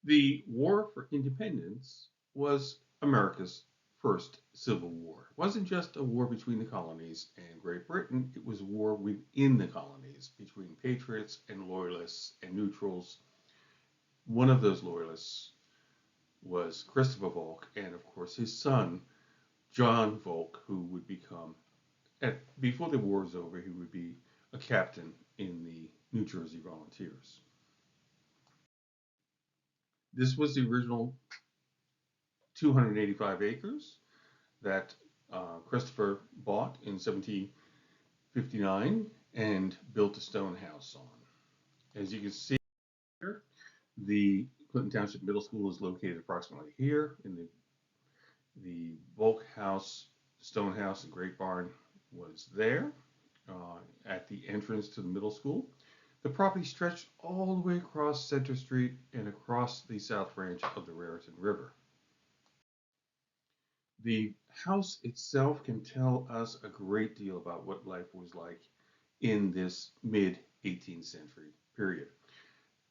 The War for Independence was America's first civil war. It wasn't just a war between the colonies and Great Britain, it was a war within the colonies between patriots and loyalists and neutrals. One of those loyalists was Christopher Volk, and of course his son, John Volk, who would become, before the war was over, he would be a captain in the New Jersey Volunteers. This was the original 285 acres that Christopher bought in 1759 and built a stone house on. As you can see here, the Clinton Township Middle School is located approximately here in the Volk House, Stone House, and Great Barn was there at the entrance to the middle school. The property stretched all the way across Center Street and across the South Branch of the Raritan River. The house itself can tell us a great deal about what life was like in this mid 18th century period.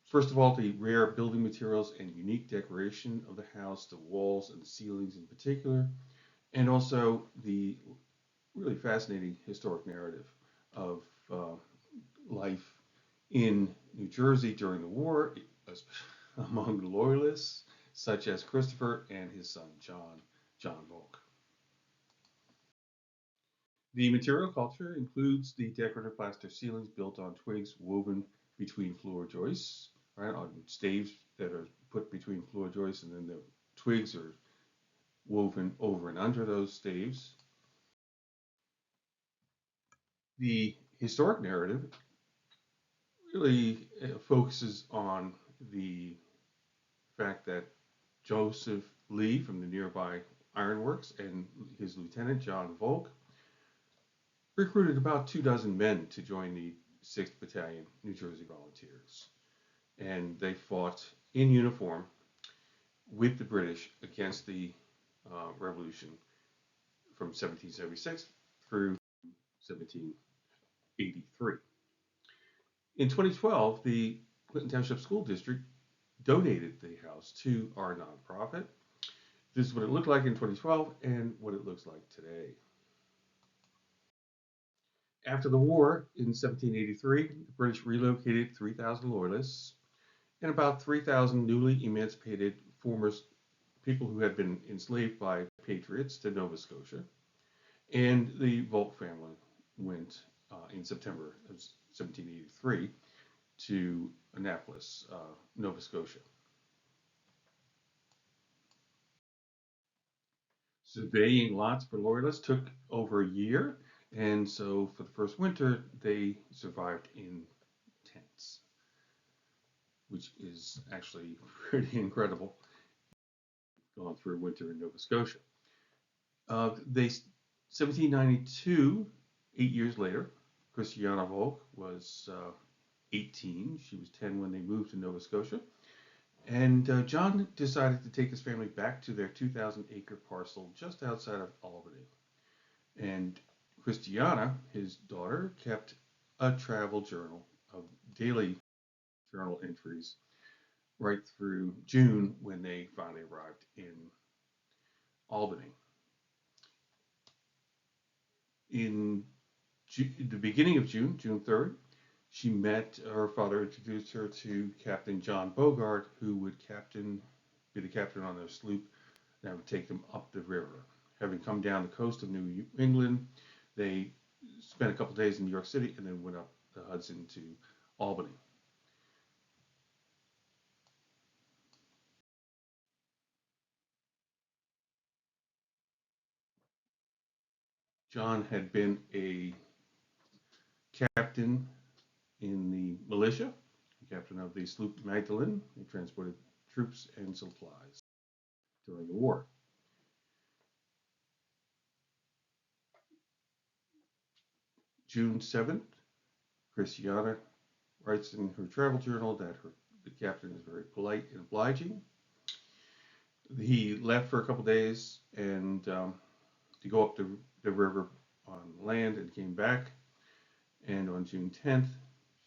First of all, the rare building materials and unique decoration of the house, the walls and the ceilings in particular, and also the really fascinating historic narrative of life in New Jersey during the war among the Loyalists, such as Christopher and his son John Volk. The material culture includes the decorative plaster ceilings built on twigs woven between floor joists, right, on staves that are put between floor joists, and then the twigs are woven over and under those staves. The historic narrative really focuses on the fact that Joseph Lee from the nearby ironworks and his lieutenant John Volk recruited about 2 dozen men to join the 6th Battalion New Jersey Volunteers. And they fought in uniform with the British against the Revolution from 1776 through 1783. In 2012, the Clinton Township School District donated the house to our nonprofit. This is what it looked like in 2012 and what it looks like today. After the war in 1783, the British relocated 3,000 Loyalists and about 3,000 newly emancipated former people who had been enslaved by patriots to Nova Scotia. And the Volk family went in September of 1783 to Annapolis, Nova Scotia. Surveying lots for Loyalists took over a year, and so for the first winter, they survived in tents, which is actually pretty incredible, going through winter in Nova Scotia. They 1792, 8 years later, Christiana Volk was 18. She was 10 when they moved to Nova Scotia. And John decided to take his family back to their 2,000-acre parcel just outside of Albany. And Christiana, his daughter, kept a travel journal of daily journal entries right through June when they finally arrived in Albany. In the beginning of June, June 3rd, she met her father, introduced her to Captain John Bogart, who would be the captain on their sloop that would take them up the river. Having come down the coast of New England, they spent a couple days in New York City and then went up the Hudson to Albany. John had been a captain in the militia, captain of the sloop Magdalene, who transported troops and supplies during the war. June 7th, Christiana writes in her travel journal that the captain is very polite and obliging. He left for a couple days and to go up the river on land and came back. And on June 10th,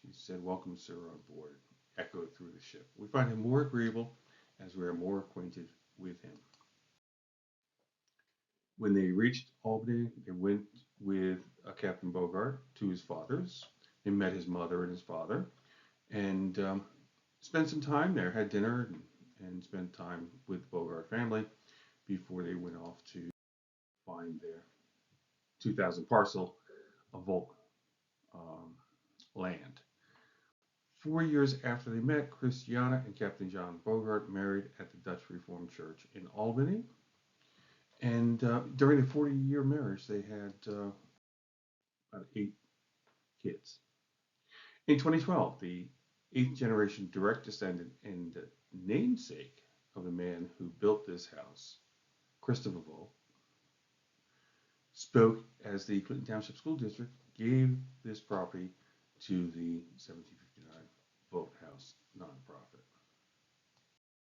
she said, "Welcome, sir, on board," echoed through the ship. We find him more agreeable as we are more acquainted with him. When they reached Albany, they went with Captain Bogart to his father's. They met his mother and his father, and spent some time there, had dinner, and spent time with the Bogart family before they went off to find their 2,000 parcel of land. 4 years after they met, Christiana and Captain John Bogart married at the Dutch Reformed Church in Albany. And during the 40-year marriage, they had about 8 kids. In 2012, the eighth generation direct descendant and namesake of the man who built this house, Christopher Vought, spoke as the Clinton Township School District gave this property to the 1759 Vought House nonprofit.